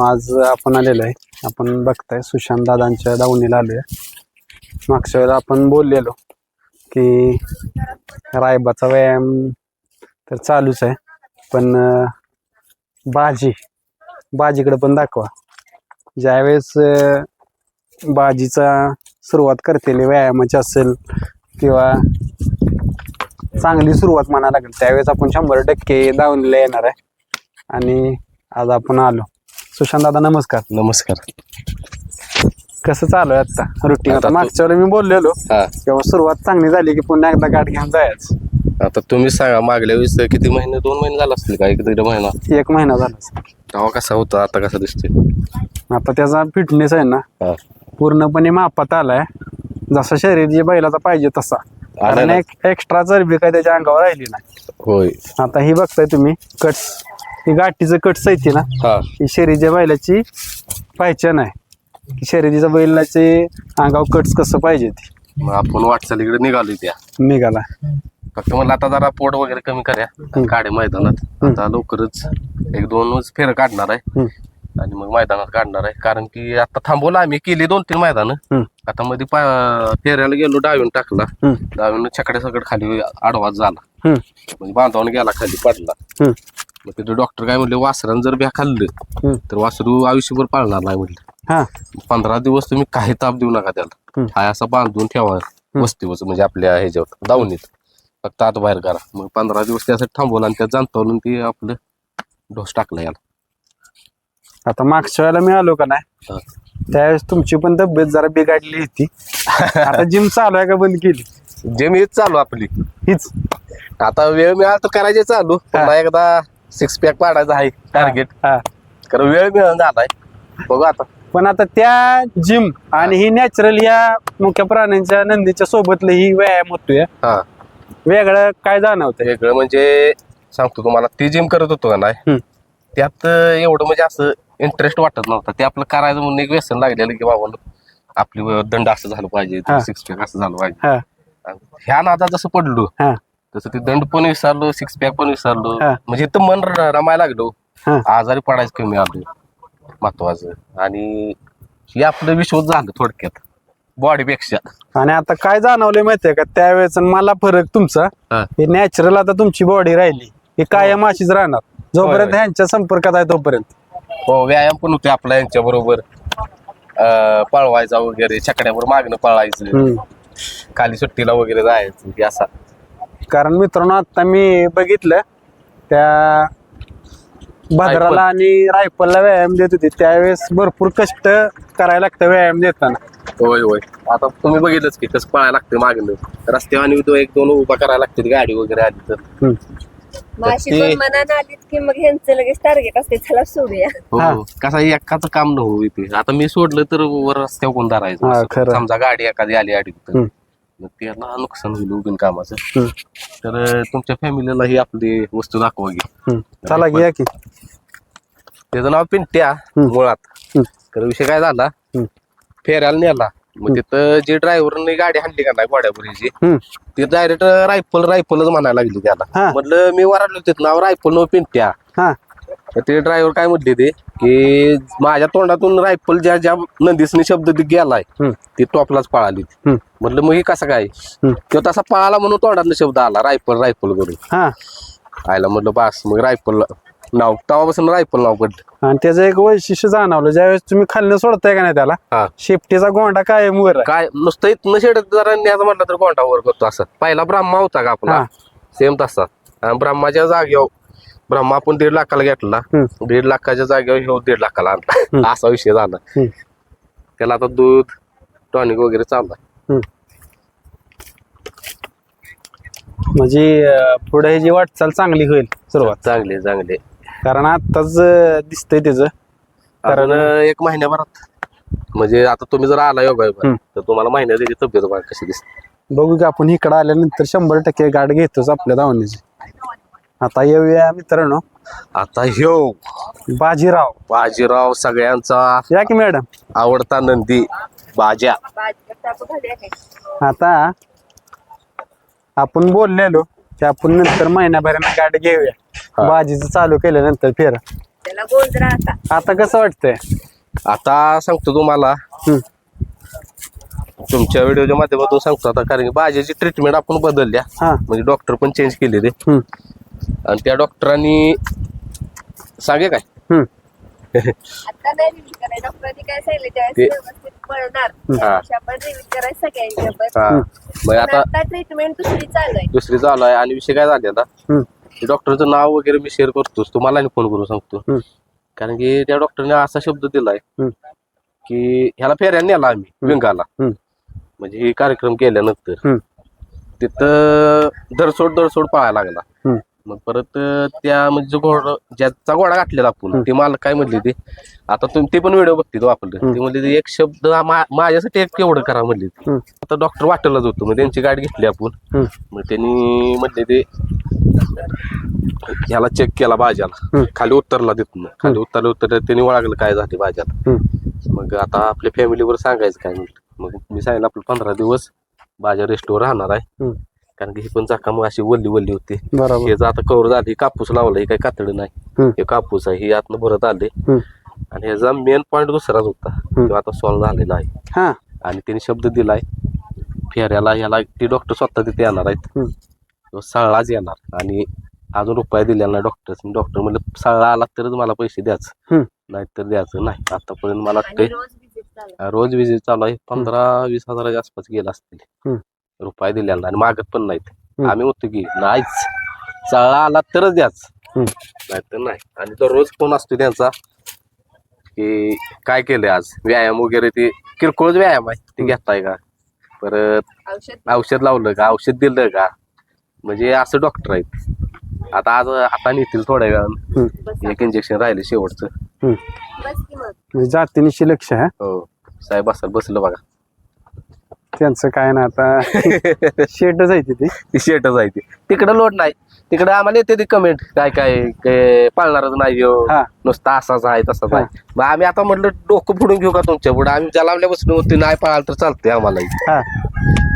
मित्रांनो, आज आपण आलेलो आहे, आपण बघताय सुशांत दादांच्या दावणीला आलोय. मागच्या वेळेला आपण बोललेलो की रायबाचा व्यायाम तर चालूच आहे, पण बाजीकडे पण दाखवा. ज्यावेळेस बाजीचा सुरुवात करतेली व्यायामाची असेल किंवा चांगली सुरुवात म्हणायला लागेल, त्यावेळेस आपण 100% दावणीला येणार आहे. आणि आज आपण आलो. सुशांत दादा नमस्कार. नमस्कार. कसं चालू आहे आता रुटीन? आता मागच्या वेळेला मी बोललेलो तेव्हा सुरुवात चांगली झाली की पुन्हा एकदा गाठ घेऊन जायचं. आता तुम्ही सांगा, मागल्या वेळेस किती महिने, 2 महिने झाला असतील का? एक दीड महिना, 1 महिना झाला. तेव्हा कसा होता, आता कसा दिसतोय? आता त्याचा फिटनेस आहे ना पूर्णपणे मापात आलाय, जसा शरीर जे बैलाचा पाहिजे तसा. कारण एक एक्स्ट्रा चरबी काय त्याच्या अंगावर राहिली नाही. होय. आता ही बघताय तुम्ही कट्स, ही गाठीचं कट्स येते ना, ही शरीराच्या बैलाची पहिचान आहे की शर्यतीच्या बैलाचे अंगावर कट्स कसं पाहिजे ते. मग आपण वाटचालीकडे निघालो त्या निघाला. फक्त मला आता जरा पोट वगैरे कमी करा, काढे मैदानात. आता लवकरच 1-2 फेर काढणार आहे आणि मग मैदानात काढणार आहे. कारण की आता थांबवलं आम्ही, केली 2-3 मैदान. आता मध्ये फेऱ्याला गेलो, डावीन टाकला, डावीन छकड्या सगळं खाली आडवाच झाला, म्हणजे बांधावून गेला, खाली पडला. मग तिथे डॉक्टर काय म्हणले, वासरानं जर ब्या खाल्लं तर वासरू आयुष्यभर पाळणार नाही म्हणले. 15 दिवस तुम्ही काही ताप देऊ नका त्याला, हाय असा बांधून ठेवा वस्तीवर, म्हणजे आपल्या ह्याच्यावर दावणीत, फक्त आत बाहेर करा. मग 15 दिवस त्यासाठी थांबवलं आणि त्यात जाणतावून ते आपलं डोस टाकला याला. आता मागच्या वेळेला मी आलो का नाही, त्यावेळेस तुमची पण तब्येत जरा बिघडली होती. आता जिम चालू आहे का बंद केली? जिम हीच चालू आपली, हीच. आता वेळ मिळाला तर करायचे चालू. पुन्हा एकदा 6 पॅक पाडायचा आहे टार्गेट, कारण वेळ मिळून झालाय. बघू आता. पण आता त्या जिम आणि ही नॅचरल या मुख्य प्राण्यांच्या नंदीच्या सोबतलं ही व्यायाम होतोय, वेगळं काय जाणवतंय? वेगळं म्हणजे सांगतो तुम्हाला, ती जिम करत होतो का नाही, त्यात एवढं म्हणजे असं इंटरेस्ट वाटत नव्हता. ते आपलं करायचं म्हणून एक व्यसन लागलेलं की बाबा आपली दंड असं झालं पाहिजे, 6 पॅक असं झालं पाहिजे. ह्या नादा जसं पडलो तसं ते दंड पण विसरलो, 6 पॅक पण विसरलो. म्हणजे इथं मन रमायला लागलो, आजारी पडायचं कमी आलो महत्वाचं. आणि हे आपलं विश्वास झालं थोडक्यात बॉडीपेक्षा. आणि आता काय जाणवलंय माहितीये का, त्यावेळेस मला फरक तुमचा, हे नॅचरल आता तुमची बॉडी राहिली, हे कायम अशीच राहणार जोपर्यंत ह्यांच्या संपर्कात आहे तोपर्यंत. हो, व्यायाम पण होते आपला यांच्या बरोबर, पळवायचा वगैरे, छकड्यावर मागणं पळायचं, खाली सुट्टीला वगैरे जायचं असा. कारण मित्रांनो, आता मी बघितलं त्या भद्राला आणि रायफलला व्यायाम देत होते, त्यावेळेस भरपूर कष्ट करायला लागतं व्यायाम देताना. होय होय. आता तुम्ही बघितलंच की कसं पळायला लागतं मागणं रस्त्यावर, 1-2 उभा करायला लागते गाडी वगैरे आली तर. माशी पण मनात आलीत की मग ह्यांचं लगेच टार्गेट असते, चला सोडूया. हो, कसं एकाच काम न होऊ इथे. आता मी सोडलं तर वर रस्त्यावर कोण धरायचं, समजा गाडी एखादी आली आडी तर मग त्याला नुकसान होईल उगीन कामाचं. तर तुमच्या फॅमिलीला ही आपली वस्तू दाखवा की. चला घ्या की. त्याचं नाव पिंट्या मुळात. तर विषय काय झाला, फेऱ्याला नेला, मग तिथं जे ड्रायव्हरने गाडी हाणली का नाही घोड्यापुरीची, ते डायरेक्ट रायफलच म्हणायला लागली त्याला. म्हटलं मी वराडलो तिथं, नाव रायफल नो पिंट्या. तर ते ड्रायव्हर काय म्हटले ते की माझ्या तोंडातून रायफल ज्या नंदीसनी शब्द गेलाय ती टॉपलाच पळाली. म्हटलं मग हे कसं काय, किंवा तसा पळाला म्हणून तोंडातला शब्द आला रायफल करून. आयला म्हटलं बस, मग रायफल नाव, तेव्हापासून रायफल नाव पडलं. आणि त्याचं एक वैशिष्ट्य जाणवलं, ज्यावेळेस तुम्ही खाल्लं सोडताय का नाही त्याला, शेपटीचा गोंडा कायम वर काय नुसतं इथनं शेडत जरा न्यायचं म्हटलं तर गोंडा वर करतो. असं पहिला ब्रह्मा होता का आपला, सेम तसा. ब्रह्माच्या जागेवर ब्रह्मा आपण 1.5 लाखाला घेतला, 1.5 लाखाच्या जागेवर ह्यो 1.5 लाखाला आणला, असा विषय झाला. त्याला आता दूध टॉनिक वगैरे चाललाय. म्हणजे पुढे जी वाटचाल चांगली होईल, सुरुवात चांगली. कारण आताच दिसतंय त्याचं. कारण 1 महिन्याभरात, म्हणजे आता तुम्ही जर आला योगा तर तुम्हाला महिन्यात त्याची तब्येत कशी दिसते बघू की. आपण इकडे आल्यानंतर 100% गाठ घेतोच आपल्या धावण्याची. आता येऊया मित्रांनो, आता ह्यो बाजीराव सगळ्यांचा या की मॅडम आवडता नंदी बाज्या. आता आपण बोललेलो की आपण नंतर महिन्याभराने गाठ घेऊया, बाजीचं चालू केल्यानंतर फेरा. त्याला गोंधळा आता. आता कसं वाटतंय? आता सांगतो तुम्हाला, हम्म. तुमच्या व्हिडिओच्या माध्यमातून सांगतो आता, कारण की बाजीची ट्रीटमेंट आपण बदलल्या, हा. म्हणजे डॉक्टर पण चेंज केले रे. हम्म. आणि त्या डॉक्टरांनी सांगे काय हम्म. आता नाही रिव्हिल करायचं, डॉक्टरांनी काय सांगितलं त्यावेळेस व्यवस्थित पळणार, त्यापेक्षा आपण रिव्हिल करायचं सगळ्यांसोबत. हा. मग आता आता ट्रीटमेंट दुसरी चालू आहे. दुसरी चालू आहे. आणि विषय काय झाले आता, हम्म. डॉक्टरचं नाव वगैरे मी शेअर करतोच, तुम्हाला फोन करून सांगतो. हम्म. कारण की त्या डॉक्टरने असा शब्द दिलाय हम्म. की ह्याला फेऱ्या नेला आम्ही विंगाला, हम्म. म्हणजे हे कार्यक्रम केल्यानंतर हम्म. तिथं दरसोड पळायला लागला. हम्म. मग परत त्या म्हणजे जो घोडा, ज्याचा घोडा घातलेला आपण, ते मला काय म्हणले, ते आता तुम्ही ते पण व्हिडिओ बघते तो आपलं, ते म्हणले एक शब्द माझ्यासाठी एक एवढं करा म्हणले. आता डॉक्टर वाटेलाच होतो, मग त्यांची गाडी घेतली आपण. मग त्यांनी म्हणले ते ह्याला चेक केला भाज्याला, खाली उतरला तिथनं, खाली उतरलं त्यांनी ओळखलं काय झाले भाज्याला. मग आता आपल्या फॅमिलीवर सांगायचं काय म्हटलं, मग मी सांगितलं आपलं 15 दिवस भाज्या रेस्टवर राहणार आहे, कारण की ही पण चाका अशी वल्ली होती. बरोबर. हे आता कवर झाली, कापूस लावला, हे काही कातड नाही, हे कापूस आहे, हे आतनं भरत आले. आणि ह्याचा मेन पॉईंट दुसराच होता, तो आता सॉल्व्ह झालेला आहे. हा. आणि त्यांनी शब्द दिलाय फेऱ्याला, ह्याला ती डॉक्टर स्वतः तिथे येणार आहेत, सळाच येणार. आणि अजून रुपये दिलेला नाही डॉक्टर म्हणलं सळा आला तरच मला पैसे द्यायचं, नाहीतर द्यायचं नाही. आतापर्यंत मला आणि वाटतंय रोज visit चालू आहे. रोज विजिट चालू आहे, 15-20 हजाराच्या आसपास गेला असतील. रुपये दिलेला नाही, मागत पण नाहीत. आम्ही होतो की नाहीच, सळा आला तरच द्याच, नाहीतर नाही. आणि दररोज फोन असतो त्यांचा की काय केलंय आज, व्यायाम वगैरे, ते किरकोळ व्यायाम आहे ते घेताय का, परत औषध लावलं का, औषध दिलं का, म्हणजे असं डॉक्टर आहेत. आता नेतील थोड्या वेळानं, एक इंजेक्शन राहिले शेवटचं. बस की मग. म्हणजे जातीनिशी लक्ष आहे. हो साहेब बसलं बघा, त्यांचं काय ना आता शेटच आहे तिथे. ती शेटच आहे ती. तिकडं लोड नाही, तिकडं आम्हाला येते ती कमेंट काय पाळणारच नाही हो, नुसता असाच आहे तसाच आहे. मग आम्ही आता म्हटलं डोकं फोडून घेऊ का तुमच्या पुढे, आम्ही जलावल्यापासून होते, नाही पाळाल तर चालतंय आम्हाला.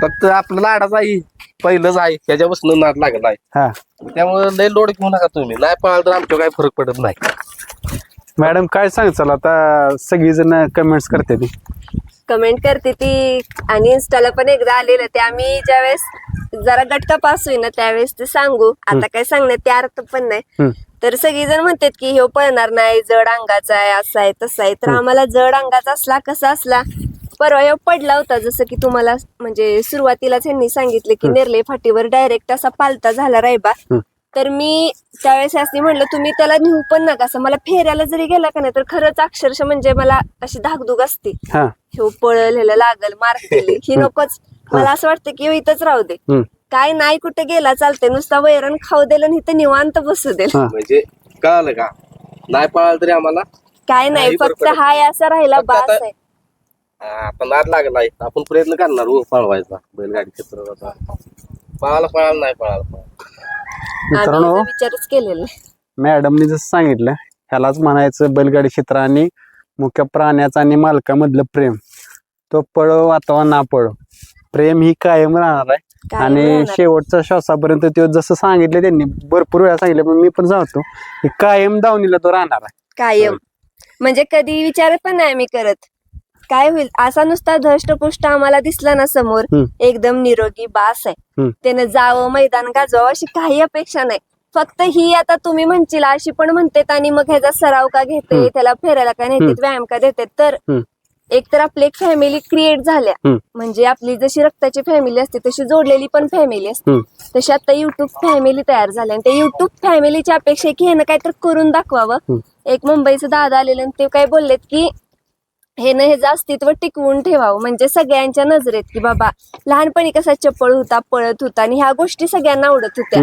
फक्त आपलं लाडाच आहे, पहिलंच आहे, त्याच्यापासून नाद लागला आहे. त्यामुळे लय लोड घेऊ नका तुम्ही, नाही पळाल तर आमच्या काही फरक पडत नाही. मॅडम काय सांगचाल आता, सगळीजण कमेंट्स करते ती, कमेंट करते ती, आणि इन्स्टाला पण एकदा आलेलं ते, आम्ही ज्यावेळेस जरा गट तपास होईना त्यावेळेस ते सांगू, आता काय सांगण्यात ते अर्थ पण नाही. तर सगळीजण म्हणतात की हे पळणार नाही, जड अंगाचा आहे, असा आहे तसा आहे. तर आम्हाला जड अंगाचा असला कसा असला, परवा ह्यो पडला होता, जसं की तुम्हाला म्हणजे सुरुवातीलाच त्यांनी सांगितलं की नेरले फाटीवर डायरेक्ट असा पालता झाला रायबा. तर मी त्यावेळेस असं म्हणलं तुम्ही त्याला नेऊ पण नका, असं मला फेऱ्याला जरी गेला का नाही तर खरंच अक्षरशः म्हणजे मला अशी धाकधूक असते, ह्यो पळल, ह्याला लागल, मारतील, ही नकोच. मला असं वाटतं की इथंच राहू दे, काय नाही कुठे गेला चालते, नुसता वैरण खाऊ देल आणि इथं निवांत बसू देल. म्हणजे कळालं का, नाही पळाल तरी आम्हाला काय नाही, फक्त हाय असा राहिला बास आहे. आता नाद लागलाय, आपण प्रयत्न करणार पळवायचा बैलगाडी क्षेत्रात. पळायला नाही पळायला. मित्रांनो, विचारच केलेला. मॅडमने जसं सांगितलं, ह्यालाच म्हणायचं बैलगाडी क्षेत्र आणि मुख्य प्राण्याचा आणि मालकामधलं प्रेम. तो पळो अथवा ना पळो, प्रेम ही कायम राहणार आहे. आणि शेवटच्या श्वासापर्यंत तो जसं सांगितलं त्यांनी, भरपूर वेळा सांगितलं, पण मी पण सांगतो कायम दावणीला तो राहणार आहे कायम. म्हणजे कधी विचार पण नाही मी करत काय होईल, असा नुसता धष्टपुष्ट आम्हाला दिसला ना समोर, एकदम निरोगी बास आहे, त्यानं जावं, मैदान गाजवावं, अशी काही अपेक्षा नाही. फक्त ही आता तुम्ही म्हणशील अशी पण म्हणतात, आणि मग ह्याचा सराव का घेते, त्याला फेरायला का नेतात, व्यायाम का देतात. तर एक तर आपली एक फॅमिली क्रिएट झाल्या, म्हणजे आपली जशी रक्ताची फॅमिली असते तशी जोडलेली पण फॅमिली असते, तशी आता युट्यूब फॅमिली तयार झाली. आणि त्या युट्यूब फॅमिलीची अपेक्षा की ह्यानं काहीतरी करून दाखवावं. एक मुंबईचं दादा आलेलं आणि ते काय बोललेत की ह्याचं अस्तित्व टिकवून ठेवावं, म्हणजे सगळ्यांच्या नजरेत की बाबा लहानपणी कसा चपळ होता, पळत होता, आणि ह्या गोष्टी सगळ्यांना आवडत होत्या.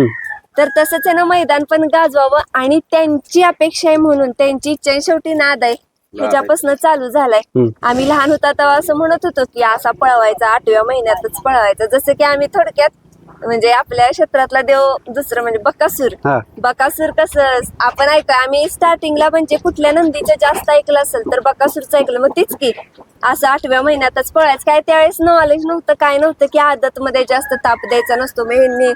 तर तसंच आहे ना, मैदान पण गाजवावं. आणि त्यांची अपेक्षा आहे म्हणून, त्यांची इच्छा शेवटी नाद आहे, ह्याच्यापासून चालू झालाय. आम्ही लहान होता तेव्हा असं म्हणत होतो की असा पळवायचा, 8व्या महिन्यातच पळवायचा. जसं की आम्ही थोडक्यात म्हणजे आपल्या क्षेत्रातला देव दुसरं म्हणजे बकासूर कसं आपण ऐका, आम्ही स्टार्टिंगला म्हणजे कुठल्या नंदीचं जास्त ऐकलं असेल तर बकासूरचं ऐकलं. मग तीच की असं 8व्या महिन्यातच पळायचं. काय त्यावेळेस नॉलेज नव्हतं, काय नव्हतं की आदत मध्ये जास्त ताप द्यायचा नसतो, मग ह्यांनी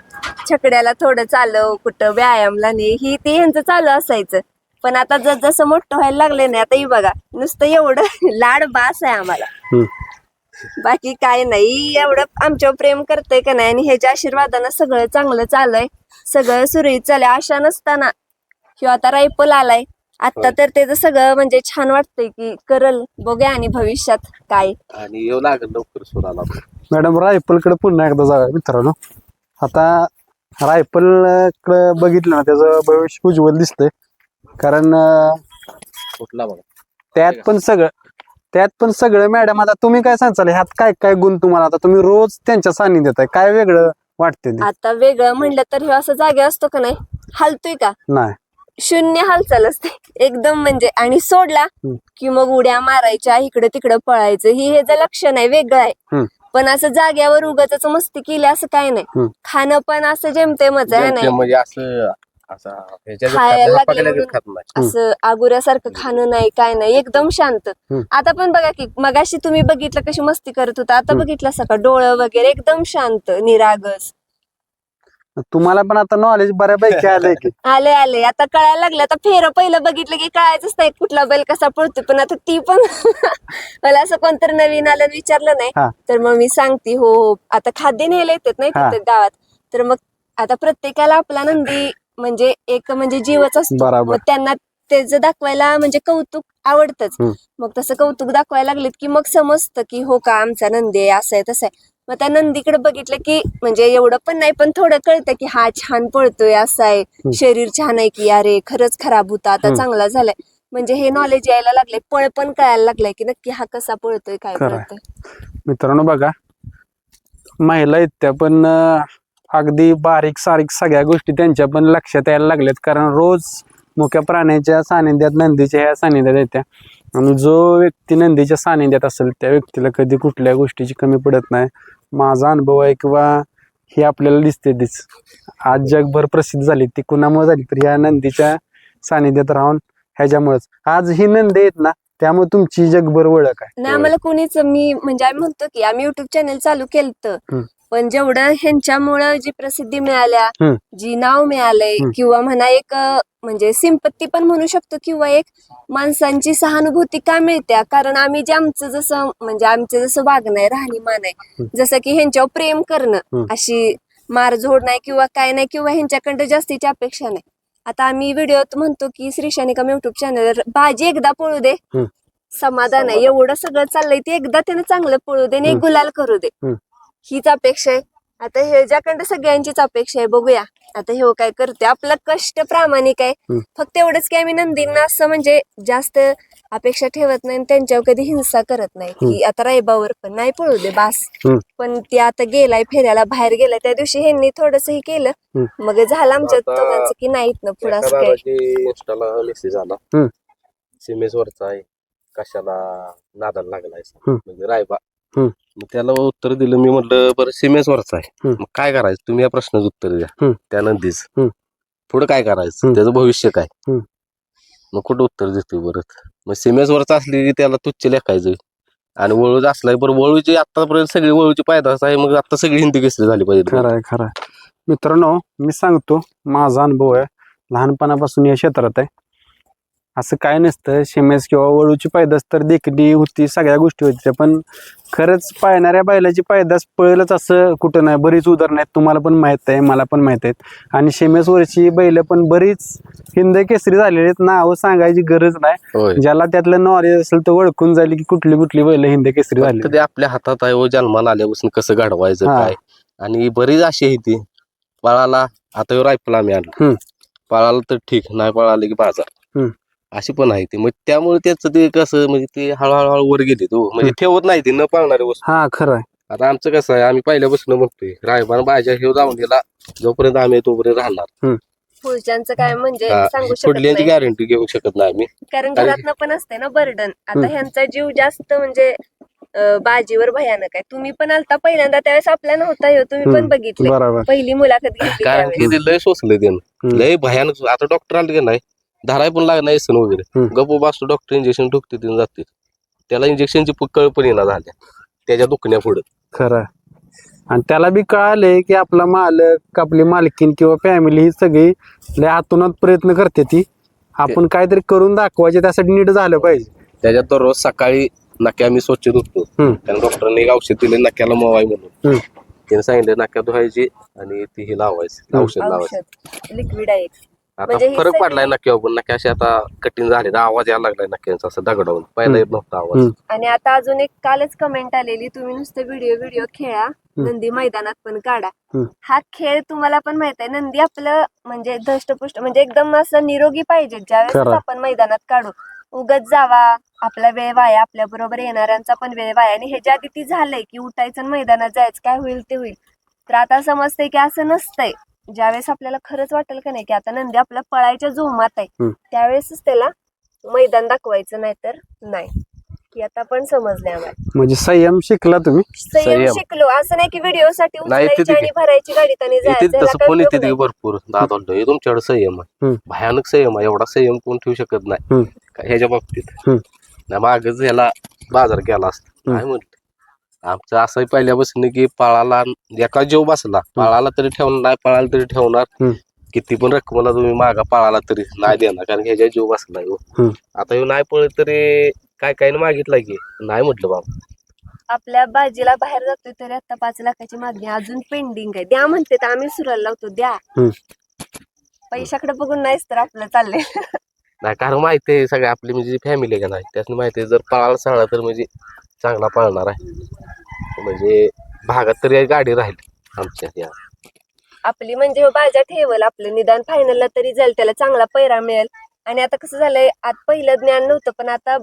छकड्याला थोडं चालव, कुठं व्यायामला नाही, ही ते ह्यांचं चालू असायचं. पण आता जसं मोठं व्हायला लागले ना आता ही बघा नुसतं एवढं लाड बास आहे आम्हाला. हम्म. बाकी काय नाही, एवढं आमच्यावर प्रेम करतंय का नाही आणि ह्याच्या आशीर्वादानं सगळं चांगलं चाललंय, सगळं सुरळीत चाललंय. आशा नसताना किंवा आता रायफल आलाय आता तर त्याचं सगळं म्हणजे छान वाटतंय की करल, बघूया आणि भविष्यात काय. आणि येऊ लागेल लवकर सुराला. मॅडम रायफलकडे पुन्हा एकदा जाऊया मित्रांनो. आता रायफल कडे बघितलं ना त्याचं भविष्य उज्ज्वल दिसतंय, कारण कुठला बघा त्यात पण सगळं मॅडम. आता तुम्ही काय सांगाल ह्यात काय काय गुण तुम्हाला, आता तुम्ही रोज त्यांच्या सानिध्यात आहे, काय वेगळं वाटते ते? आता वेगळं म्हणलं तर हे असं जागे असतो का नाही, हलतोय का नाही, शून्य हालचाल असते एकदम म्हणजे. आणि सोडला की मग उड्या मारायच्या, इकडे तिकडे पळायचं, ही हे जे लक्षण आहे वेगळं आहे. पण असं जाग्यावर उगाच मस्ती केली असं काय नाही. खाणं पण असं जेमतेमच आहे नाही, म्हणजे असं खायला लागलं असं आगुऱ्यासारखं खाणं नाही, काय नाही, एकदम शांत. आता पण बघा की मगाशी तुम्ही बघितलं कशी मस्ती करत होता, आता बघितलं सका डोळं वगैरे एकदम शांत निरागस. तुम्हाला पण आता नॉलेज बऱ्यापैकी आलंय की? आले आता कळायला लागलं. आता फेर पहिलं बघितलं की कळायचंच नाही कुठला बैल कसा पळतोय, पण आता ती पण मला असं कोणतरी नवीन आलं विचारलं नाही तर मग मी सांगते हो आता खाद्य न्यायला येतात नाही तिथे गावात, तर मग आता प्रत्येकाला आपला नंदी म्हणजे एक म्हणजे जीवच असतो. मग त्यांना त्याचं दाखवायला म्हणजे कौतुक आवडतच. मग तसं कौतुक दाखवायला लागलेत की मग समजतं की हो का आमचा नंदी आहे, असं आहे तसं आहे. मग त्या नंदीकडे बघितलं की म्हणजे एवढं पण नाही पण थोडं कळतं की हा छान पळतोय, असं आहे, शरीर छान आहे की अरे खरंच खराब होता आता चांगला झालाय. म्हणजे हे नॉलेज यायला लागलंय, पळ पण कळायला लागलाय की नक्की हा कसा पळतोय काय पळतोय. मित्रांनो बघा, महिला आहेत त्या पण अगदी बारीक सारीक सगळ्या गोष्टी त्यांच्या पण लक्षात यायला लागल्यात, कारण रोज मुख्य प्राण्याच्या सानिध्यात नंदीच्या ह्या सानिध्यात येत्या. आणि जो व्यक्ती नंदीच्या सानिध्यात असेल त्या व्यक्तीला कधी कुठल्या गोष्टीची कमी पडत नाही. माझा अनुभव आहे किंवा हे आपल्याला दिसते तीच आज जगभर प्रसिद्ध झाली, ती कुणामुळे झाली तर ह्या नंदीच्या सानिध्यात राहून ह्याच्यामुळेच आज ही नंदी आहेत ना, त्यामुळे तुमची जगभर ओळख आहे. नाही आम्हाला कोणीच, मी म्हणजे आम्ही म्हणतो की आम्ही युट्यूब चॅनल चालू केलं, पण जेवढं ह्यांच्यामुळं जी प्रसिद्धी मिळाल्या, जी नाव मिळालंय किंवा म्हणा एक म्हणजे सिंपत्ती पण म्हणू शकतो किंवा एक माणसांची सहानुभूती का मिळत्या, कारण आम्ही जे आमचं जसं म्हणजे आमचं जसं वागणं आहे, राहणीमान आहे, जसं की ह्यांच्यावर प्रेम करणं, अशी मारझोड नाही किंवा काय नाही किंवा ह्यांच्याकडे जास्तीची अपेक्षा नाही. आता आम्ही व्हिडिओत म्हणतो की श्री शनिकम युट्यूब चॅनल बाजी एकदा पळू दे, समाधान आहे, एवढं सगळं चाललंय ते एकदा त्याने चांगलं पळू दे आणि एक गुलाल करू दे, हीच अपेक्षा आहे. आता ह्याच्याकडे सगळ्यांचीच अपेक्षा आहे, बघूया आता हे काय करते. आपलं कष्ट प्रामाणिक आहे, फक्त एवढंच की आम्ही नंदींना असं म्हणजे जास्त अपेक्षा ठेवत नाही, त्यांच्यावर कधी हिंसा करत नाही की आता रायबावर पण नाही पळू दे बास. पण ती आता गेलाय फिरायला, बाहेर गेलाय, त्या दिवशी ह्यांनी थोडस हे केलं, मग झालं आमच्या दोघांचं की नाहीत ना पुढं असं काय. इंस्टाला मेसेज आला सीमेवरचा आहे, कशाला नादाला लागलाय म्हणजे रायबा. मग त्याला उत्तर दिलं, मी म्हटलं बरं सीमेवरचा आहे मग काय करायचं तुम्ही या प्रश्नाचं उत्तर द्या, त्या नंदीच पुढे काय करायचं, त्याचं भविष्य काय. मग कुठं उत्तर देतोय परत. मग सीमेवरचा असली की त्याला तुच्छ लेखायचं, आणि वळूच असलाय बरं, वळूची आतापर्यंत सगळी वळूची पायदास आहे, मग आता सगळी हिंदी केसरी झाली पाहिजे. खरंय मित्रांनो, मी सांगतो माझा अनुभव आहे, लहानपणापासून या क्षेत्रात आहे. असं काय नसतं, शिमेस किंवा वळूची पायदास तर देखणी होती, सगळ्या गोष्टी होत्या, पण खरंच पाळणाऱ्या बैलाची पायदास पळेलच असं कुठं नाही. बरीच उदाहरणं आहेत, तुम्हाला पण माहित आहे, मला पण माहित आहेत. आणि शिमेसवरची बैल पण बरीच हिंद केसरी झालेली आहेत, नाव सांगायची गरज नाही. ज्याला त्यातलं नॉलेज असेल तर ओळखून जाईल की कुठली कुठली बैल हिंद केसरी झाली. ते आपल्या हातात आहे, व जन्माला आल्यापासून कसं घडवायचं काय. आणि बरीच अशी आहे ती पळाला, आता रायफल आम्ही आणलं, पळाला तर ठीक, नाही पळाले की बाजार, अशी पण आहे ती. मग त्यामुळे त्याचं ते कसं म्हणजे ते हळूहळू वर गेले तो, म्हणजे ठेवत नाही ते न पाळणारे वस्तू. खरं आहे. आता आमचं कसं आहे, आम्ही पहिल्यापासून म्हणतोय रायबान बाजा हे जाऊन दिला, जोपर्यंत आम्ही तोपर्यंत राहणार. पुढच्यांचं काय म्हणजे सांगू शकत पुढल्यांची गॅरंटी घेऊ शकत नाही आम्ही, कारण घरातनं पण असते ना बर्डन. आता ह्यांचा जीव जास्त म्हणजे बाजीवर भयानक आहे. तुम्ही पण आलता पहिल्यांदा त्यावेळेस आपला नव्हता ह्यो, तुम्ही पण बघितले पहिली मुलाखत घेतली कारण की ते लय सोसलं त्यानं, लय भयानक. आता डॉक्टर आले की नाही, धराय पण लागणार एसन वगैरे, गप्प बसतो डॉक्टर, इंजेक्शन ठोकते तिने जाते, त्याला इंजेक्शनची कळ पण येणार झाल्या त्याच्या दुखण्या पुढे. खरं, आणि त्याला बी कळाले की आपला मालक, आपली मालकीन किंवा फॅमिली ही सगळी लय आतोनात प्रयत्न करते ती, आपण काहीतरी करून दाखवायचे, त्यासाठी नीट झालं पाहिजे. त्याच्यात दररोज सकाळी नक्की आम्ही स्वच्छ धुतो. कारण डॉक्टरने एक औषध दिले नक्याला मवाय म्हणून. त्याने सांगितलं नक्या धुवायची आणि ती ही लावायची, औषध लावायचं. लिक्विड आहे. आता म्हणजे हे फरक सगळे- पडलाय नक्की पण नक्की असे आता कठीण झाले, आवाज यायला लागलाय नक्क्यांचा असं दगडावून. पहिला येत नव्हता आवाज. आणि आता अजून एक कालच कमेंट आलेली, तुम्ही नुसतं व्हिडिओ खेळा, नंदी मैदानात पण काढा. हा खेळ तुम्हाला पण माहित आहे, नंदी आपलं म्हणजे धष्टपुष्ट म्हणजे एकदम असं निरोगी पाहिजे ज्यावेळेस खरं. आपण मैदानात काढू. उगत जावा, आपला वेळ वाया, आपल्या बरोबर येणाऱ्यांचा पण वेळ वाया. आणि ह्याच्या आधी ती झालंय की उठायचं आणि मैदानात जायचं, काय होईल ते होईल. तर आता समजतंय की असं नसतंय. ज्यावेळेस आपल्याला खरंच वाटेल का नाही की आता नंदी आपल्या पळायच्या जोमात आहे, त्यावेळेसच त्याला मैदान दाखवायचं, नाही तर नाही. की आता पण समजले आम्हाला. म्हणजे संयम शिकला तुम्ही. संयम शिकलो. असं नाही की व्हिडिओ साठी नाही, उचलायची येते आणि भरायची गाडीत आणि येते जायचं. ह्याला तसं काय फोन उपयोग येते नाही. भरपूर. दादा म्हणतो, "हे तुमच्याकडे संयम आहे, भयानक संयम आहे, एवढा संयम कोण ठेवू शकत नाही ह्याच्या बाबतीत." नाही मागच ह्याला बाजार केला असता काय म्हटलं. आमचं असं पहिल्यापासून की पळाला एका जीव बसला, पळाला तरी ठेवणार नाही, पळाला तरी ठेवणार. किती पण रकमेला तुम्ही मागा पळाला तरी नाही देणार, कारण ह्याच्या जीव बसला ह्यो. आता ह्यो नाही पळत तरी काय मागितलं की नाही म्हटलं बाबा. आपल्या बाजीला बाहेर जातोय तरी आता 5 लाखाची मागणी अजून पेंडिंग आहे. द्या म्हणते तर आम्ही सुराला लावतो, द्या. पैशाकडे बघून नाहीच तर आपलं चाललंय. नाही कारण माहिती आहे सगळं आपली म्हणजे फॅमिली का नाही, त्यातनं माहिती आहे जर पळाला सगळा तर म्हणजे चांगला पळणार आहे. म्हणजे भागात तरी गाडी राहील आमच्या या. आपली म्हणजे बाजा ठेवल, आपलं निदान फायनलला तरी जाईल, त्याला चांगला पैरा मिळेल. आणि आता कसं झालंय, आता पहिलं ज्ञान नव्हतं पण आता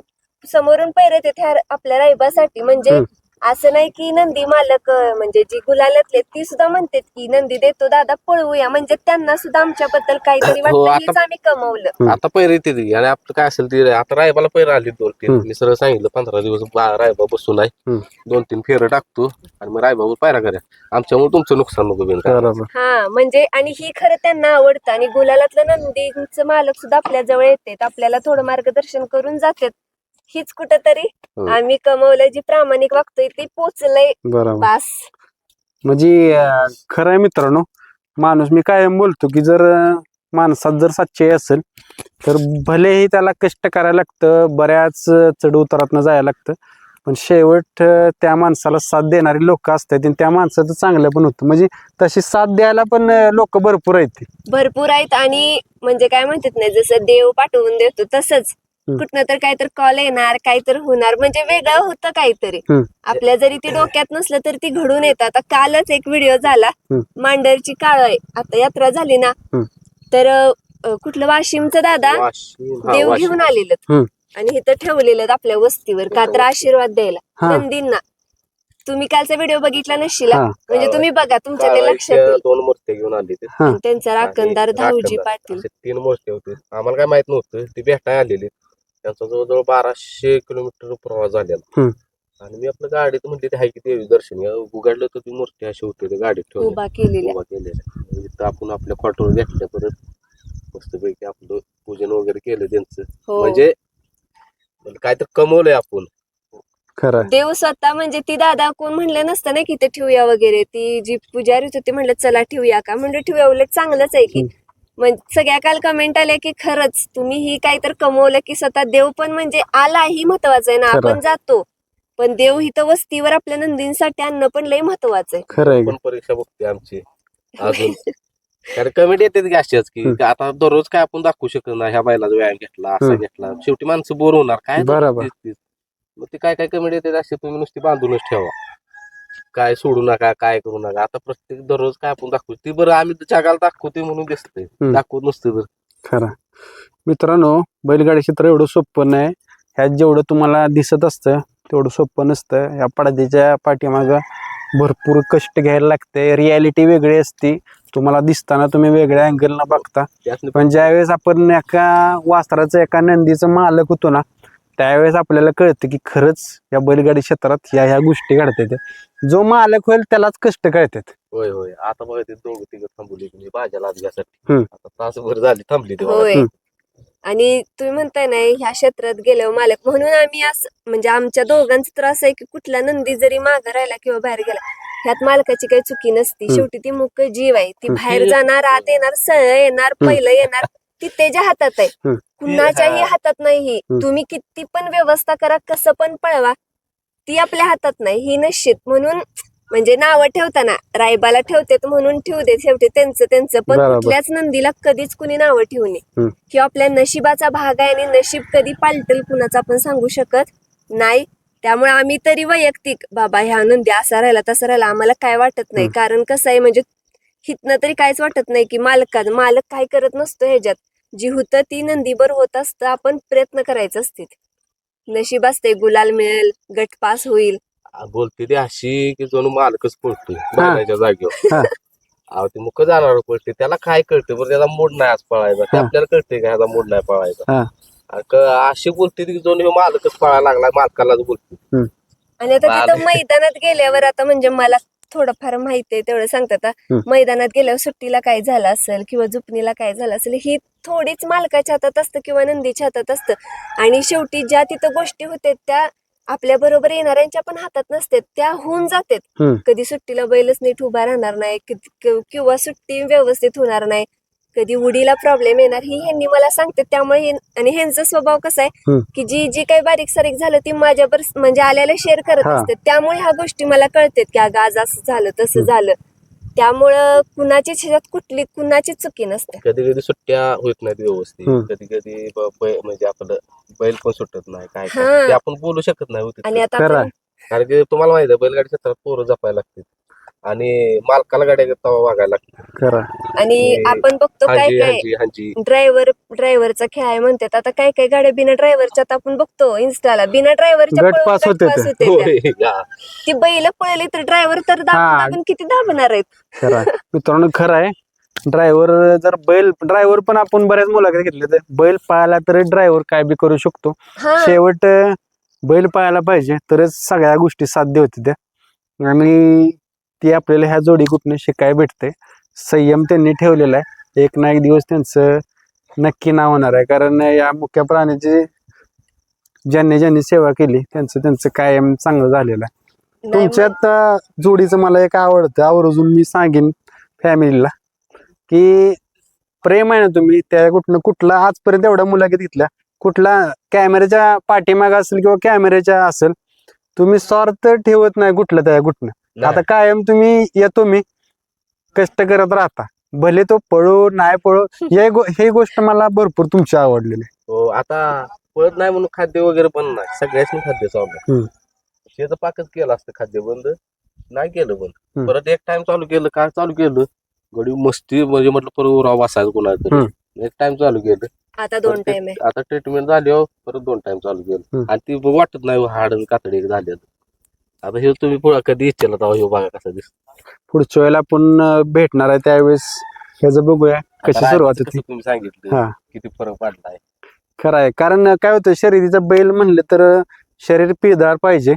समोरून पैरे येते आपल्या रायबासाठी. म्हणजे असं नाही की नंदी मालक म्हणजे जी गुलालातले ती सुद्धा म्हणतात की नंदी देतो दादा पळवूया, म्हणजे त्यांना सुद्धा आमच्याबद्दल काहीतरी वाटतं, हेच आम्ही कमवलं. आता पैरे येते आणि आपलं काय असेल ते. आता रायबाला पैरा आली 2-3. मी सरळ सांगितलं 15 दिवस रायबा बसून आहे, 2-3 फेरं टाकतो आणि मग रायबावर पैरा करा, आमच्यामुळे तुमचं नुकसान नको बिन. हा म्हणजे आणि ही खरं त्यांना आवडतं. आणि गुलालातलं नंदीचं मालक सुद्धा आपल्या जवळ येतात, आपल्याला थोडं मार्गदर्शन करून जातात. हीच कुठंतरी आम्ही कमवलंय, जी प्रामाणिक वागतोय ते पोचलंय. बास. म्हणजे खरं आहे मित्रांनो, माणूस मी कायम बोलतो की जर माणसात जर सच्चाई असेल तर भलेही त्याला कष्ट करायला लागतं, बऱ्याच चढ उतारातनं जायला लागतं, पण शेवट त्या माणसाला साथ देणारी लोक असतात आणि त्या माणसाचं चांगलं पण होतं. म्हणजे तशी साथ द्यायला पण लोक भरपूर आहेत. भरपूर आहेत. आणि म्हणजे काय म्हणतात नाही, जसं देव पाठवून देतो तसंच कुठनं तर काहीतरी कॉल येणार, काहीतरी होणार, म्हणजे वेगळं होतं काहीतरी. आपल्या जरी ती डोक्यात नसलं तरी ती घडून येतात. आता कालच एक व्हिडिओ झाला, मांडरची काळ आहे, आता यात्रा झाली ना, तर कुठलं वाशिमचं दादा देव घेऊन आलेलं आणि इथं ठेवलेलं आपल्या वस्तीवर, का तर आशीर्वाद द्यायला नंदींना. तुम्ही कालचा व्हिडिओ बघितला नसशीला, म्हणजे तुम्ही बघा, तुमच्या ते लक्षात येईल. 2 मूर्त्या घेऊन आली ते. त्यांचा राखणदार धाऊजी पाटील. 3 मूर्त्या होते, आम्हाला काय माहित नव्हतं, ती भेटायला आलेली. त्यांचा जवळजवळ 1200 किलोमीटर प्रवास झालेला. आणि मी आपल्या गाडीत म्हणते ते हाय की देवी दर्शन उघडलं तर ती मूर्ती अशी होती गाडीत उभा केलेल्या. इथं आपण आपल्या क्वार्टर घेतल्या, परत मस्तपैकी आपलं पूजन वगैरे केलं त्यांचं. म्हणजे काय तर कमवलंय आपण. खरं देव स्वतः म्हणजे ती दादा कोण म्हणलं नसतं ना की ते ठेवूया वगैरे, ती जी पुजारी होती ती म्हणलं चला ठेवूया का, म्हणजे ठेवूया, उलट चांगलंच आहे की. म्हणजे सगळ्या काल कमेंट आल्या की खरंच तुम्ही ही काहीतरी कमवलं, की स्वतः देव पण म्हणजे आला ही महत्वाचं आहे ना. आपण जातो पण देव इथं वस्तीवर आपल्या नंदींसाठी आणणं पण लय महत्वाचं आहे. खरं पण परीक्षा बघते आमची अजून. कारण कमेंट येते की अशाच की आता दररोज काय आपण दाखवू शकत नाही, ह्या बैलाचा व्यायाम घेतला, असा घेतला, शेवटी माणसं बोर होणार काय. बरोबर. मग ते काय कमेंट येते असे, तुम्ही नुसती बांधूनच ठेवा, काय सोडू नका, काय करू नका. आता प्रत्येक दररोज काय आपण दाखवू, ती बरं आम्ही जगाला दाखवते म्हणून दिसतंय, दाखवत नसतं तर. खरं मित्रांनो, बैलगाडी क्षेत्र एवढं सोपं नाही. ह्यात जेवढं तुम्हाला दिसत असतं तेवढं सोपं नसतं. या पडद्याच्या पाठीमागं भरपूर कष्ट घ्यायला लागते, रियालिटी वेगळी असते. तुम्हाला दिसताना तुम्ही वेगळ्या अँगलनं बघता, पण ज्यावेळेस आपण एका वासराचं, एका नंदीचं मालक होतो ना, त्यावेळेस आपल्याला कळतं की खरंच या बैलगाडी क्षेत्रात ह्या गोष्टी घडतात. जो मालक होईल त्यालाच कष्ट कळतात. होय होय. आता बघा ते 2-3 थांबवली म्हणजे भाज्याला घ्यासाठी, आता तासभर झाली थांबली ते. होय. आणि तुम्ही म्हणताय ना ह्या क्षेत्रात गेल्यावर मालक म्हणून आम्ही असं म्हणजे आमच्या दोघांचा त्रास आहे की कुठला नंदी जरी मागं राहिला किंवा बाहेर गेला, ह्यात मालकाची काही चुकी नसती. शेवटी ती मुक जीव आहे, ती बाहेर जाणार, आत येणार, सळ येणार, पहिलं येणार, ती त्याच्या हातात आहे, हम्म. कुणाच्याही हा. हातात नाही ही. हम्म. तुम्ही किती पण व्यवस्था करा, कसं पण पळवा, ती आपल्या हातात नाही, ही निश्चित. म्हणून म्हणजे नावं ठेवताना रायबाला ठेवतात म्हणून ठेवू दे, शेवटी त्यांचं त्यांचं, पण बरोबर. कुठल्याच नंदीला कधीच कुणी नावं ठेवू नये. हम्म. की आपल्या नशिबाचा भाग आहे आणि नशीब कधी पालटल कुणाचं आपण सांगू शकत नाही. त्यामुळे आम्ही तरी वैयक्तिक बाबा ह्या नंदी असा राहिला तसा राहिला आम्हाला काय वाटत नाही. कारण कसं आहे म्हणजे हितनं तरी काहीच वाटत नाही की मालक काय करत नसतो ह्याच्यात. जी होतं ती नंदीबर होत असतं, आपण प्रयत्न करायचं असते. नशीब असते, गुलाल मिळेल, गट पास होईल. बोलते ती अशी की जणू मालकच पळतोय बैलाच्या जागेवर. हा. अहो ते मुख जाणार पळते, त्याला काय कळते बरं, त्याचा मूड नाही आज पळायचा, ते हा. आपल्याला कळते का ह्याचा मूड नाही पळायचा. हा. अशी बोलते ती जणू ह्यो मालकच पळायला लागला, मालकालाच बोलते. हम्म. आणि आता बाल- तिथं मैदानात गेल्यावर आता म्हणजे मला थोडंफार माहिती आहे तेवढं सांगतात. मैदानात गेल्यावर सुट्टीला काय झालं असेल किंवा झुपणीला काय झालं असेल, ही थोडीच मालकाच्या हातात असतं किंवा नंदीच्या हातात असतं. आणि शेवटी ज्या तिथं गोष्टी होते त्या आपल्या बरोबर येणाऱ्यांच्या पण हातात नसतात, त्या होऊन जातात. हम्म. कधी सुट्टीला बैलच नीट उभा राहणार नाही, किंवा सुट्टी व्यवस्थित होणार नाही, कधी उडीला प्रॉब्लेम येणार, ही ह्यांनी मला सांगते. त्यामुळे आणि ह्यांचा स्वभाव कसा आहे की जी काही बारीक सारीक झालं ती माझ्यावर म्हणजे आल्याला शेअर करत हा. असते. त्यामुळे ह्या गोष्टी मला कळतात की अगं आज असं झालं तसं झालं. त्यामुळं कुणाचीच ह्याच्यात कुणाचीच चुकी नसते. कधी कधी सुट्ट्या होत नाहीत व्यवस्थित, हम्म. कधी कधी म्हणजे आपलं बैल पण सुटत नाही, काय हा. काय ते आपण बोलू शकत नाही होते. आणि आता खरं आपण आहे. कारण की तुम्हाला माहिती आहे बैलगाडी क्षेत्रात पोरं जपायला लागते आणि मालकाला गाड्या तवा वागायला लागते. खरं. आणि हे आपण बघतो काय हांजी काय हांजी हांजी ड्रायव्हरचा खेळ आहे म्हणतात. आता काय काय गाड्या बिना ड्रायव्हरच्या आपण बघतो इन्स्टाला, बिना ड्रायव्हरच्या गट पास होते ते. होते त्या. होय, हा. ती बैल पळली तर ड्रायव्हर तर हा. दाबून किती दाबणार आहेत. खरं आहे. मित्रांनो खरं आहे. ड्रायव्हर पण आपण बऱ्याच मुलाखती घेतल्या, तर बैल पाहायला तर ड्रायव्हर काय बी करू शकतो. हा. शेवट बैल पाहायला पाहिजे तरच सगळ्या गोष्टी साध्य होते त्या. आणि ती आपल्याला ह्या जोडी कुठून शिकाय भेटते. संयम त्यांनी ठेवलेला आहे, एक ना एक दिवस त्यांचं नक्की नाव होणार आहे. कारण या मुख्य प्राण्याची ज्यांनी ज्यांनी सेवा केली त्यांचं कायम चांगलं झालेलं आहे. नाही तुमच्यात जोडीचं मला एक आवडतं, आवर्जून मी सांगेन फॅमिलीला की प्रेम आहे ना, तुम्ही त्या कुठला आजपर्यंत एवढ्या मुलाखत घेतल्या, कुठला कॅमेऱ्याच्या पाठीमाग असेल किंवा कॅमेऱ्याच्या असेल, तुम्ही स्वार्थ ठेवत नाही कुठनं. आता कायम तुम्ही येतो, मी कष्ट करत राहता, भले तो पळो नाही पळो. हे गोष्ट मला भरपूर तुमची आवडलेली. हो, आता पळत नाही म्हणून खाद्य वगैरे पण नाही, सगळ्याच खाद्य चालू हम्म. शेत पाकच केलं असतं, खाद्य बंद नाही केलं बंद. हम्म. परत एक टाइम चालू केलं, काय चालू केलं गडी मस्ती म्हणजे म्हटलं परत राव बसायचं कोणाला तरी. एक टाइम चालू केलं, आता 2 टाइम आहे. आता ट्रीटमेंट झाली परत 2 टाइम चालू केलं. आणि ती वाटत नाही हाड कातडी झाले. आता हे तुम्ही पुढे कधी इच्छा तेव्हा हे बघा कसं दिसत. पुढच्या वेळेला आपण भेटणार आहे त्यावेळेस ह्याचं बघूया कशी सुरुवात होती. तुम्ही सांगितलं हा. किती फरक पडलाय. खरं आहे. कारण काय होतं, शर्यतीचा बैल म्हणलं तर शरीर पिळदार पाहिजे.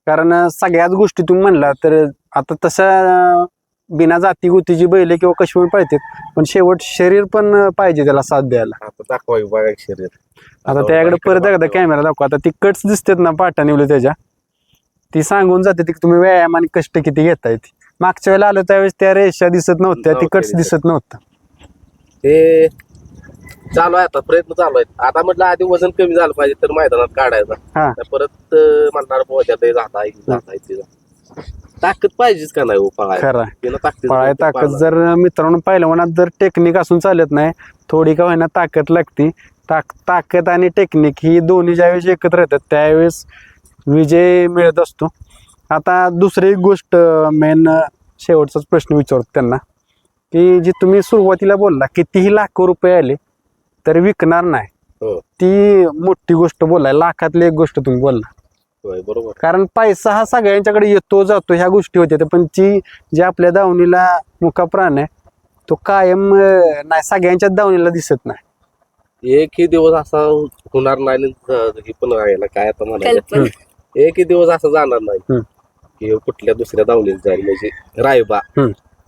कारण सगळ्याच गोष्टी तुम्ही म्हणला तर आता तसं बिना जाती गोतीची बैल किंवा कशी पण पाहिजेत, पण शेवट शरीर पण पाहिजे त्याला साथ द्यायला. आता दाखवा बघा शरीर. आता त्याकडे परत एकदा कॅमेरा दाखवा. आता ती कट्स दिसतात ना पाटा निवले त्याच्या, ती सांगून जाते की तुम्ही व्यायाम आणि कष्ट किती घेताय. मागच्या वेळेला आलो त्यावेळेस त्या रेषा दिसत नव्हत्या, ती कट्स दिसत नव्हतं. ते चालू आहे, आता प्रयत्न चालू आहेत. आता म्हटलं आधी वजन कमी झालं पाहिजे तर मैदानात काढायचं. हा. तर परत म्हणणार जाता ताकद पाहिजेच का नाही हो पळायला. खरं ताकद पळाय ताकद जर मित्रांनो पहिलवानात जर टेक्निक असून चालत नाही, थोडी का होईना ताकद लागती. ताकद आणि टेक्निक ही दोन्ही ज्यावेळेस एकत्र येतात त्यावेळेस विजय मिळत असतो. आता दुसरी एक गोष्ट मेन शेवटचाच प्रश्न विचारतो त्यांना की जी तुम्ही सुरुवातीला बोलला कितीही लाखो रुपये आले तरी विकणार नाही, हो. ती मोठी गोष्ट बोललाय. लाखातली एक गोष्ट तुम्ही बोलला. बरोबर. कारण पैसा हा सगळ्यांच्याकडे येतो जातो ह्या गोष्टी होत्या, पण जी आपल्या दावणीला मुका प्राण आहे तो कायम नाही सगळ्यांच्याच दावणीला दिसत नाही. एकही दिवस असा होणार नाही, हे पण राहायला काय आता म्हणायचं, कल्पना. एकही दिवस असा जाणार नाही की कुठल्या दुसऱ्या दावणीत जाईल. म्हणजे रायबा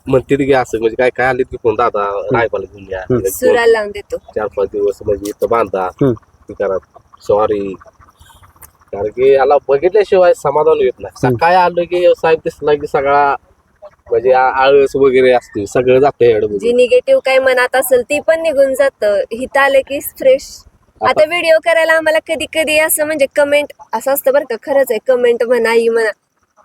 म्हणते की असं म्हणजे काय काय आले की कोण दादा रायबाला घेऊन या, सुराला लावून देतो. 4-5 दिवस म्हणजे इथं बांधा करा सॉरी. कारण की याला बघितल्याशिवाय समाधान येत नाही. सकाळी आलं की साहेब दिसला की सगळा म्हणजे आळस वगैरे असते सगळं जातं याकडे जी निगेटिव्ह काय मनात असेल ती पण निघून जातं. इथं आलं की फ्रेश. आता व्हिडिओ करायला आम्हाला कधी कधी असं म्हणजे कमेंट असं असतं बरं का, खरंच आहे, कमेंट म्हणा ही म्हणा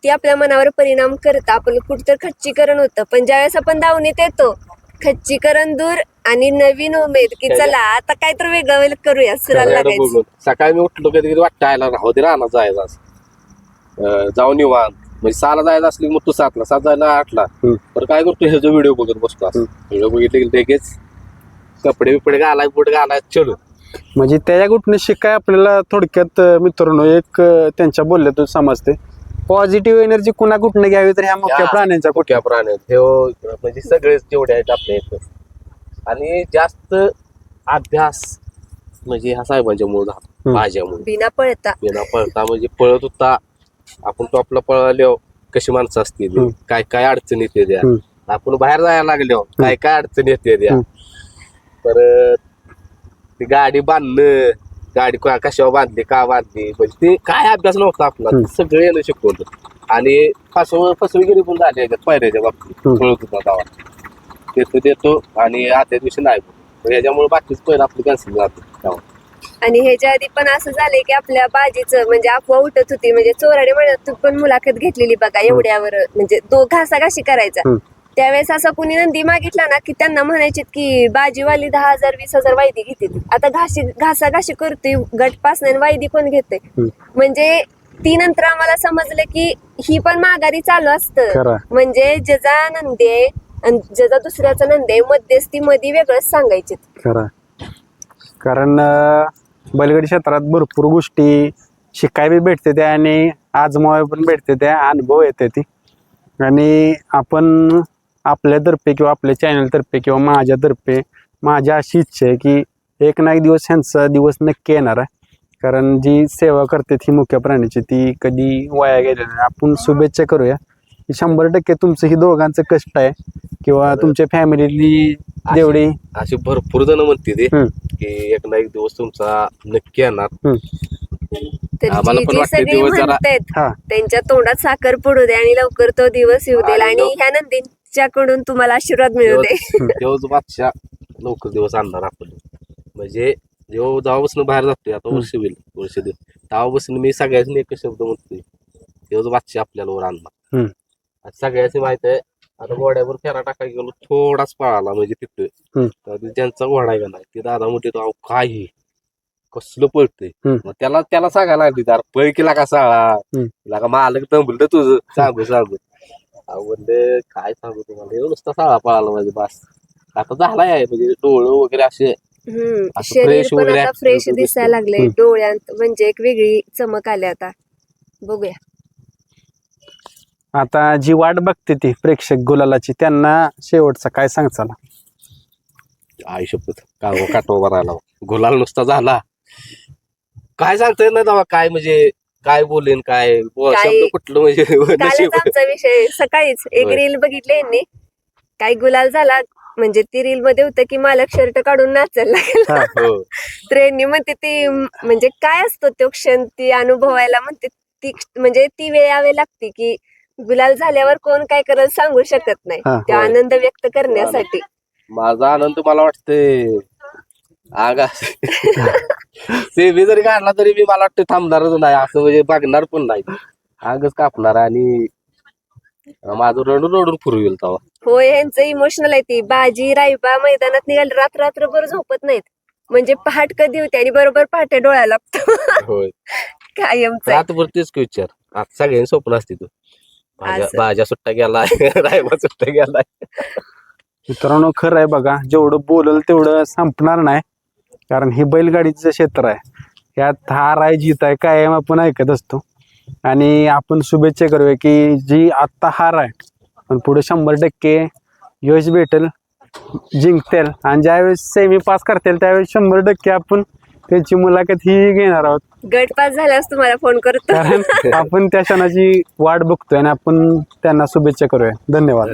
ती आपल्या मनावर परिणाम करतं. आपण कुठतर खच्चीकरण होतं, पण ज्यावेळेस आपण दावणीत येतो खच्चीकरण दूर आणि नवीन उमेद की चला आता काय तर वेगळं करूया, सुराला लागायचं. बघून सकाळी मी उठलो कधी कधी वाटतं आयला राहू दे राहणार जायचं असं. जाऊन निवांत म्हणजे 6ला जायचं असली मग तू 7ला 7 जायला 8ला तर काय करतो हे जो व्हिडिओ बघत बसतो असं. व्हिडिओ बघितले की लगेच कपडे बिपडे घालाय बुट घालाय चलो. म्हणजे त्या गोष्टीने शिकाय आपल्याला थोडक्यात मित्रांनो एक त्यांच्या बोलल्यातून समजते पॉझिटिव्ह एनर्जी कुणा कुठनं घ्यावी तर ह्या मुख्य प्राण्यांच्या कुठे कुठल्या प्राण्यात हे म्हणजे सगळेच जेवढे आहेत आपल्या इथं. आणि जास्त अभ्यास म्हणजे ह्या साहेबांच्या मुळे झाला माझ्यामुळे. बिना पळता बिना पळता म्हणजे पळत होता आपण टॉपला पळाल्यावर कशी माणसं असतील काय काय अडचण येते द्या. आपण बाहेर जायला लागल्यावर काय काय अडचण येते द्या. परत ती गाडी बांधणं गाडी कशावर बांधली का बांधली म्हणजे ते काय अभ्यास नव्हता आपला सगळं येणं शिकवलं. आणि फसवेगिरी पण झाली पायऱ्याच्या बाबतीत पळत होता गावात देतो आणि आदल्या दिवशी नाही याच्यामुळे बाकीच पहिलं आपलं कॅन्सल जातो. आणि ह्याच्या आधी पण असं झालंय की आपल्या बाजीचं म्हणजे अफवा उठत होती, म्हणजे चोराडे म्हणत तू पण मुलाखत घेतलेली बघा एवढ्यावर म्हणजे घासाघाशी करायचा. त्यावेळेस असा कुणी नंदी मागितला ना की त्यांना म्हणायचे की बाजीवाली 10,000 20,000 वायदी घेते. आता घासाघाशी करते गटपास नाही वायदी कोण घेते. म्हणजे ती नंतर आम्हाला समजलं की ही पण माघारी चालू असतं. म्हणजे ज्याचा नंदी आहे आणि ज्याचा दुसऱ्याचा नंदी आहे मध्यस्थी मध्ये वेगळंच सांगायचे. कारण बैलगाडी क्षेत्रात भरपूर गोष्टी शिकाय बी भेटते त्या आणि आजमावाय पण भेटते त्या अनुभव येते ती. आणि आपण आपल्यातर्फे किंवा आपल्या चॅनलतर्फे किंवा माझ्यातर्फे माझी अशी इच्छा आहे की एक ना एक दिवस ह्यांचा दिवस नक्की येणार आहे. कारण जी सेवा करते ही मुख्य प्राण्याची ती कधी वाया गेलेली नाही. आपण शुभेच्छा करूया की 100% तुमचं ही दोघांचं कष्ट आहे किंवा तुमच्या फॅमिलीतली जेवढी अशी भरपूर जण म्हणते ते की एक ना एक दिवस तुमचा नक्की येणार. आम्हाला पण वाटतं दिवस जरा त्यांच्या तोंडात साखर पडू दे आणि लवकर तो दिवस येऊ दे आणि ह्या नंदींच्याकडून तुम्हाला आशीर्वाद मिळू दे. देवच बादशाह लवकर दिवस आणणार आपण. म्हणजे जेव्हापासून बाहेर जातोय आता वर्ष दीड तेव्हापासून मी सगळ्यांनी एकच शब्द म्हणतोय देवच बादशाह आपल्याला वर आणणार. सगळ्याची माहित आहे. आता घोड्यावर फेरा टाकायला गेलो थोडाच पळाला म्हणजे तिथं ज्यांचा घोडा आहे का नाही ते दादा म्हणते तो काही कसलं पळतंय. मग त्याला सांगायला लागली दार पळ केला का साळा का मालक दमलं तुझं सांगू म्हणलं काय सांगू तुम्हाला नुसता साळा पळाला म्हणजे बस. आता झालाय म्हणजे डोळं वगैरे असे शरीर पण आता फ्रेश दिसायला लागले डोळ्यात म्हणजे एक वेगळी चमक आली आता. बघूया आता जी वाट बघते ती प्रेक्षक गुलालाची त्यांना शेवटचा काय सांगचाल? आयुष्यपत काटोबा राहिला गुलाल नुसता झाला काय सांगता येत नाही तेव्हा काय म्हणजे काय बोलेन काय शब्द कुठलं म्हणजे. आमचा विषय सकाळीच एक रील बघितली यांनी काय गुलाल झाला म्हणजे ती रील मध्ये होतं की मालक शर्ट काढून नाचायला लागला. ट्रेननी म्हणते ती म्हणजे काय असतो तो क्षण ती अनुभवायला म्हणते ती म्हणजे ती वेळ यावी लागते की गुलाल झाल्यावर कोण काय करत सांगू शकत नाही. ते आनंद व्यक्त करण्यासाठी माझा आनंद मला वाटतंय आगा सेमी जरी काढला तरी मी मला वाटतं थांबणारच नाही असं म्हणजे बघणार पण नाही आगच कापणार आणि माझं रडून रडून फुरवेल तेव्हा. होय यांचं इमोशनल आहे. ती बाजी रायबा मैदानात निघाल रात्रभर झोपत नाहीत म्हणजे पहाट कधी होते आणि बरोबर पहाटे डोळ्याला लागतो. कायमच रात्रभर तेच विचार आता सगळ्यांनी स्वप्न असते तू भाज्या सुट्टा गेलाय रायबा सुट्टा गेलाय. मित्रांनो खरं आहे बघा जेवढं बोलल तेवढं संपणार नाही. कारण ही बैलगाडीचं क्षेत्र आहे यात हार आहे जीत आहे कायम आपण ऐकत असतो. आणि आपण शुभेच्छा करूया की जी आत्ता हार आहे पण पुढे 100% यश भेटेल जिंकतील आणि ज्यावेळेस सेमी पास करतील त्यावेळेस 100% आपण त्याची मुलाखत ही घेणार आहोत. गट पास झाल्यास तुम्हाला फोन करतो. कारण आपण त्या क्षणाची वाट बघतोय आणि आपण त्यांना शुभेच्छा करूया. धन्यवाद.